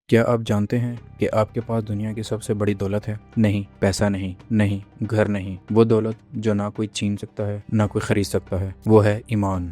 کیا آپ جانتے ہیں کہ آپ کے پاس دنیا کی سب سے بڑی دولت ہے؟ نہیں، پیسہ نہیں، گھر نہیں، وہ دولت جو نہ کوئی چھین سکتا ہے نہ کوئی خرید سکتا ہے، وہ ہے ایمان۔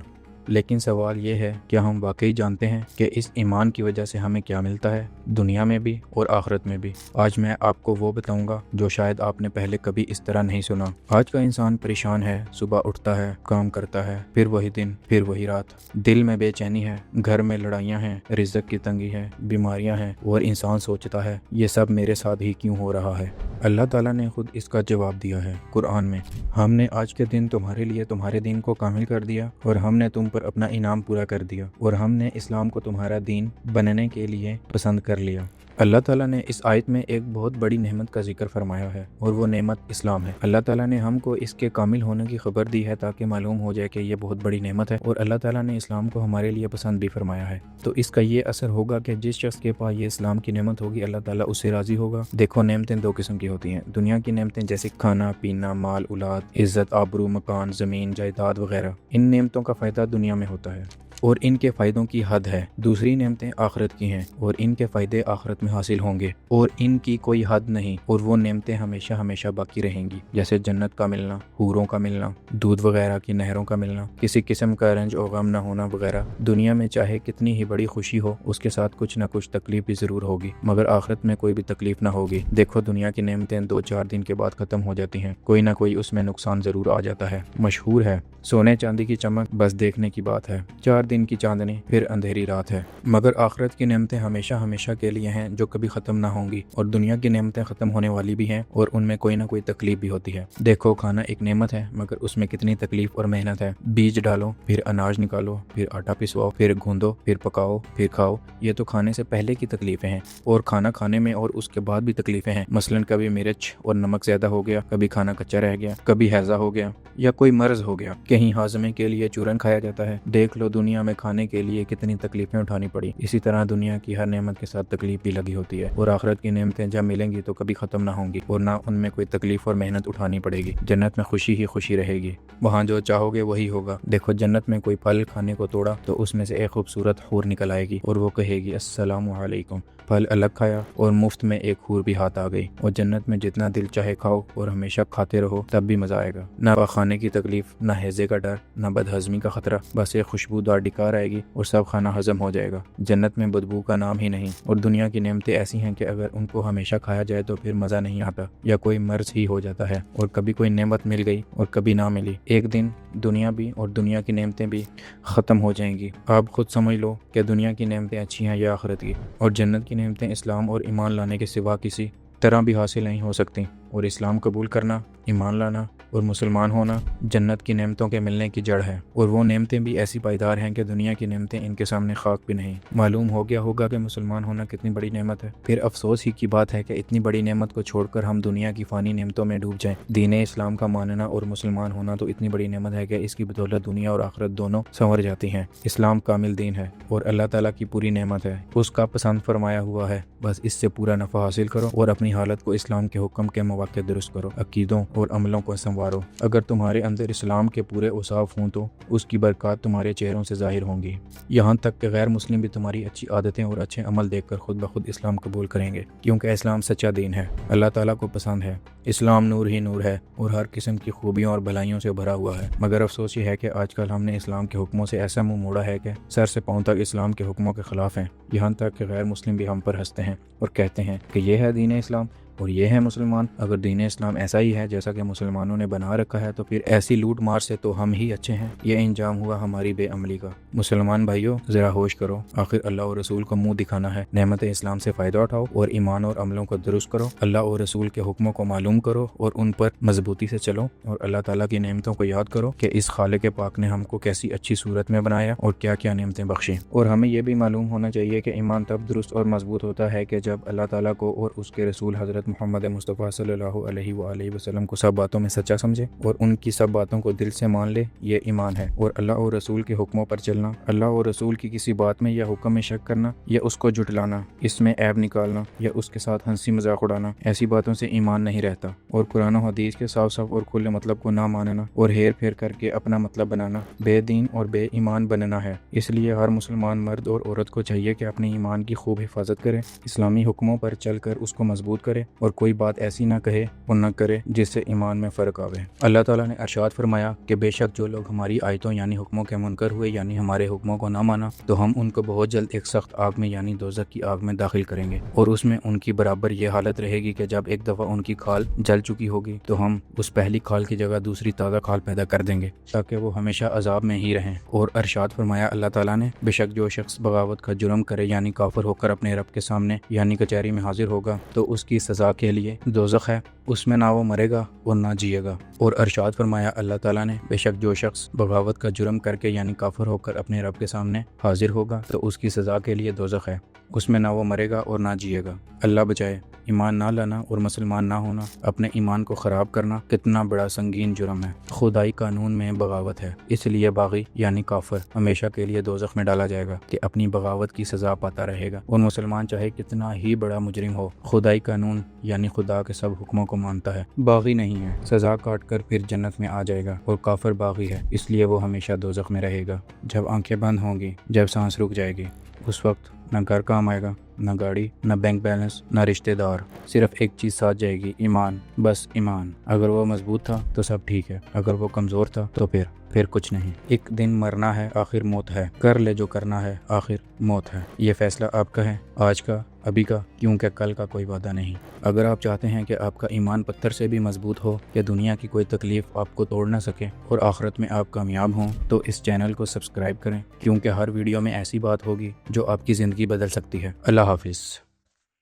لیکن سوال یہ ہے، کیا ہم واقعی جانتے ہیں کہ اس ایمان کی وجہ سے ہمیں کیا ملتا ہے، دنیا میں بھی اور آخرت میں بھی؟ آج میں آپ کو وہ بتاؤں گا جو شاید آپ نے پہلے کبھی اس طرح نہیں سنا۔ آج کا انسان پریشان ہے، صبح اٹھتا ہے، کام کرتا ہے، پھر وہی دن، پھر وہی رات، دل میں بے چینی ہے، گھر میں لڑائیاں ہیں، رزق کی تنگی ہے، بیماریاں ہیں، اور انسان سوچتا ہے یہ سب میرے ساتھ ہی کیوں ہو رہا ہے؟ اللہ تعالیٰ نے خود اس کا جواب دیا ہے قرآن میں۔ ہم نے آج کے دن تمہارے لیے تمہارے دین کو کامل کر دیا، اور ہم نے تم پر اپنا انعام پورا کر دیا، اور ہم نے اسلام کو تمہارا دین بننے کے لیے پسند کر لیا۔ اللہ تعالیٰ نے اس آیت میں ایک بہت بڑی نعمت کا ذکر فرمایا ہے، اور وہ نعمت اسلام ہے۔ اللہ تعالیٰ نے ہم کو اس کے کامل ہونے کی خبر دی ہے تاکہ معلوم ہو جائے کہ یہ بہت بڑی نعمت ہے، اور اللہ تعالیٰ نے اسلام کو ہمارے لیے پسند بھی فرمایا ہے۔ تو اس کا یہ اثر ہوگا کہ جس شخص کے پاس یہ اسلام کی نعمت ہوگی، اللہ تعالیٰ اس سے راضی ہوگا۔ دیکھو، نعمتیں دو قسم کی ہوتی ہیں۔ دنیا کی نعمتیں جیسے کھانا پینا، مال اولاد، عزت آبرو، مکان، زمین جائیداد وغیرہ، ان نعمتوں کا فائدہ دنیا میں ہوتا ہے اور ان کے فائدوں کی حد ہے۔ دوسری نعمتیں آخرت کی ہیں، اور ان کے فائدے آخرت میں حاصل ہوں گے، اور ان کی کوئی حد نہیں، اور وہ نعمتیں ہمیشہ ہمیشہ باقی رہیں گی، جیسے جنت کا ملنا، حوروں کا ملنا، دودھ وغیرہ کی نہروں کا ملنا، کسی قسم کا رنج و غم نہ ہونا وغیرہ۔ دنیا میں چاہے کتنی ہی بڑی خوشی ہو، اس کے ساتھ کچھ نہ کچھ تکلیف بھی ضرور ہوگی، مگر آخرت میں کوئی بھی تکلیف نہ ہوگی۔ دیکھو، دنیا کی نعمتیں 2-4 دن کے بعد ختم ہو جاتی ہیں، کوئی نہ کوئی اس میں نقصان ضرور آ جاتا ہے۔ مشہور ہے، سونے چاندی کی چمک بس دیکھنے کی بات ہے، 4 دن کی چاندنی پھر اندھیری رات ہے۔ مگر آخرت کی نعمتیں ہمیشہ ہمیشہ کے لیے ہیں، جو کبھی ختم نہ ہوں گی، اور دنیا کی نعمتیں ختم ہونے والی بھی ہیں، اور ان میں کوئی نہ کوئی تکلیف بھی ہوتی ہے۔ دیکھو، کھانا ایک نعمت ہے، مگر اس میں کتنی تکلیف اور محنت ہے۔ بیج ڈالو، پھر اناج نکالو، پھر آٹا پسواؤ، پھر گوندو، پھر پکاؤ، پھر کھاؤ۔ یہ تو کھانے سے پہلے کی تکلیفیں ہیں، اور کھانا کھانے میں اور اس کے بعد بھی تکلیفیں ہیں۔ مثلاً کبھی مرچ اور نمک زیادہ ہو گیا، کبھی کھانا کچا رہ گیا، کبھی ہیضہ ہو گیا، یا کوئی مرض ہو گیا، کہیں ہاضمے کے لیے چورن کھایا جاتا ہے۔ دیکھ لو، دنیا میں کھانے کے لیے کتنی تکلیفیں اٹھانی پڑی۔ اسی طرح دنیا کی ہر نعمت کے ساتھ تکلیف بھی لگی ہوتی ہے، اور آخرت کی نعمتیں جب ملیں گی تو کبھی ختم نہ ہوں گی، اور نہ ان میں کوئی تکلیف اور محنت اٹھانی پڑے گی۔ جنت میں خوشی ہی خوشی رہے گی، وہاں جو چاہو گے وہی ہوگا۔ دیکھو، جنت میں کوئی پھل کھانے کو توڑا تو اس میں سے ایک خوبصورت حور نکل آئے گی، اور وہ کہے گی السلام علیکم۔ پھل الگ کھایا اور مفت میں ایک حور بھی ہاتھ آ گئی، اور جنت میں جتنا دل چاہے کھاؤ اور ہمیشہ کھاتے رہو، تب بھی مزہ آئے گا۔ نہ کھانے کی تکلیف، نہ ہیضے کا ڈر، نہ بد ہضمی کا خطرہ، بس ایک خوشبودار ڈکار آئے گی اور سب کھانا ہضم ہو جائے گا۔ جنت میں بدبو کا نام ہی نہیں۔ اور دنیا کی نعمتیں ایسی ہیں کہ اگر ان کو ہمیشہ کھایا جائے تو پھر مزہ نہیں آتا، یا کوئی مرض ہی ہو جاتا ہے، اور کبھی کوئی نعمت مل گئی اور کبھی نہ ملی۔ ایک دن دنیا بھی اور دنیا کی نعمتیں بھی ختم ہو جائیں گی۔ آپ خود سمجھ لو کہ دنیا کی نعمتیں اچھی ہیں یا آخرت کی۔ اور جنت کی نعمتیں اسلام اور ایمان لانے کے سوا کسی طرح بھی حاصل نہیں ہو سکتی، اور اسلام قبول کرنا، ایمان لانا اور مسلمان ہونا جنت کی نعمتوں کے ملنے کی جڑ ہے، اور وہ نعمتیں بھی ایسی پائیدار ہیں کہ دنیا کی نعمتیں ان کے سامنے خاک بھی نہیں۔ معلوم ہو گیا ہوگا کہ مسلمان ہونا کتنی بڑی نعمت ہے۔ پھر افسوس ہی کی بات ہے کہ اتنی بڑی نعمت کو چھوڑ کر ہم دنیا کی فانی نعمتوں میں ڈوب جائیں۔ دین اسلام کا ماننا اور مسلمان ہونا تو اتنی بڑی نعمت ہے کہ اس کی بدولت دنیا اور آخرت دونوں سنور جاتی ہیں۔ اسلام کامل دین ہے اور اللہ تعالیٰ کی پوری نعمت ہے، اس کا پسند فرمایا ہوا ہے۔ بس اس سے پورا نفع حاصل کرو اور اپنی حالت کو اسلام کے حکم کے مواقع درست کرو، عقیدوں اور عملوں کو سنوارو۔ اگر تمہارے اندر اسلام کے پورے اوصاف ہوں تو اس کی برکات تمہارے چہروں سے ظاہر ہوں گی، یہاں تک کہ غیر مسلم بھی تمہاری اچھی عادتیں اور اچھے عمل دیکھ کر خود بخود اسلام قبول کریں گے، کیونکہ اسلام سچا دین ہے، اللہ تعالیٰ کو پسند ہے۔ اسلام نور ہی نور ہے اور ہر قسم کی خوبیوں اور بھلائیوں سے بھرا ہوا ہے، مگر افسوس یہ ہے کہ آج کل ہم نے اسلام کے حکموں سے ایسا منہ موڑا ہے کہ سر سے پاؤں تک اسلام کے حکموں کے خلاف ہیں، یہاں تک کہ غیر مسلم بھی ہم پر ہنستے ہیں اور کہتے ہیں کہ یہ ہے دین اسلام اور یہ ہے مسلمان۔ اگر دین اسلام ایسا ہی ہے جیسا کہ مسلمانوں نے بنا رکھا ہے تو پھر ایسی لوٹ مار سے تو ہم ہی اچھے ہیں۔ یہ انجام ہوا ہماری بے عملی کا۔ مسلمان بھائیوں، ذرا ہوش کرو، آخر اللہ اور رسول کو منہ دکھانا ہے۔ نعمت اسلام سے فائدہ اٹھاؤ اور ایمان اور عملوں کو درست کرو، اللہ اور رسول کے حکموں کو معلوم کرو اور ان پر مضبوطی سے چلو، اور اللہ تعالیٰ کی نعمتوں کو یاد کرو کہ اس خالق پاک نے ہم کو کیسی اچھی صورت میں بنایا اور کیا کیا نعمتیں بخشیں۔ اور ہمیں یہ بھی معلوم ہونا چاہیے کہ ایمان تب درست اور مضبوط ہوتا ہے کہ جب اللہ تعالیٰ کو اور اس کے رسول حضرت حضرت محمد مصطفیٰ صلی اللہ علیہ وآلہ وسلم کو سب باتوں میں سچا سمجھے اور ان کی سب باتوں کو دل سے مان لے، یہ ایمان ہے۔ اور اللہ اور رسول کے حکموں پر چلنا، اللہ اور رسول کی کسی بات میں یا حکم میں شک کرنا یا اس کو جھٹلانا، اس میں عیب نکالنا یا اس کے ساتھ ہنسی مذاق اڑانا، ایسی باتوں سے ایمان نہیں رہتا۔ اور قرآن و حدیث کے صاف صاف اور کھلے مطلب کو نہ ماننا اور ہیر پھیر کر کے اپنا مطلب بنانا بے دین اور بے ایمان بننا ہے۔ اس لیے ہر مسلمان مرد اور عورت کو چاہیے کہ اپنے ایمان کی خوب حفاظت کرے، اسلامی حکموں پر چل کر اس کو مضبوط کرے اور کوئی بات ایسی نہ کہے اور نہ کرے جس سے ایمان میں فرق آوے۔ اللہ تعالیٰ نے ارشاد فرمایا کہ بے شک جو لوگ ہماری آیتوں یعنی حکموں کے منکر ہوئے یعنی ہمارے حکموں کو نہ مانا تو ہم ان کو بہت جلد ایک سخت آگ میں یعنی دوزخ کی آگ میں داخل کریں گے، اور اس میں ان کی برابر یہ حالت رہے گی کہ جب ایک دفعہ ان کی کھال جل چکی ہوگی تو ہم اس پہلی کھال کی جگہ دوسری تازہ کھال پیدا کر دیں گے تاکہ وہ ہمیشہ عذاب میں ہی رہیں۔ اور ارشاد فرمایا اللہ تعالیٰ نے بے شک جو شخص بغاوت کا جرم کرے یعنی کافر ہو کر اپنے رب کے سامنے یعنی کچہری میں حاضر ہوگا تو اس کی سزا کے لیے دوزخ ہے، اس میں نہ وہ مرے گا اور نہ جیے گا۔ اور ارشاد فرمایا اللہ تعالیٰ نے بے شک جو شخص بغاوت کا جرم کر کے یعنی کافر ہو کر اپنے رب کے سامنے حاضر ہوگا تو اس کی سزا کے لیے دوزخ ہے، اس میں نہ وہ مرے گا اور نہ جیے گا۔ اللہ بچائے۔ ایمان نہ لانا اور مسلمان نہ ہونا، اپنے ایمان کو خراب کرنا کتنا بڑا سنگین جرم ہے۔ خدائی قانون میں بغاوت ہے، اس لیے باغی یعنی کافر ہمیشہ کے لیے دوزخ میں ڈالا جائے گا کہ اپنی بغاوت کی سزا پاتا رہے گا۔ اور مسلمان چاہے کتنا ہی بڑا مجرم ہو، خدائی قانون یعنی خدا کے سب حکموں کو مانتا ہے، باغی نہیں ہے، سزا کاٹ کر پھر جنت میں آ جائے گا۔ اور کافر باغی ہے، اس لیے وہ ہمیشہ دوزخ میں رہے گا۔ جب آنکھیں بند ہوں گی، جب سانس رک جائے گی، اس وقت نہ گھر کام آئے گا، نہ گاڑی، نہ بینک بیلنس، نہ رشتہ دار، صرف ایک چیز ساتھ جائے گی، ایمان، بس ایمان۔ اگر وہ مضبوط تھا تو سب ٹھیک ہے، اگر وہ کمزور تھا تو پھر کچھ نہیں۔ ایک دن مرنا ہے، آخر موت ہے، کر لے جو کرنا ہے، آخر موت ہے۔ یہ فیصلہ آپ کا ہے، آج کا، ابھی کا، کیونکہ کل کا کوئی وعدہ نہیں۔ اگر آپ چاہتے ہیں کہ آپ کا ایمان پتھر سے بھی مضبوط ہو کہ دنیا کی کوئی تکلیف آپ کو توڑ نہ سکے اور آخرت میں آپ کامیاب ہوں تو اس چینل کو سبسکرائب کریں، کیونکہ ہر ویڈیو میں ایسی بات ہوگی جو آپ کی زندگی بدل سکتی ہے۔ اللہ حافظ۔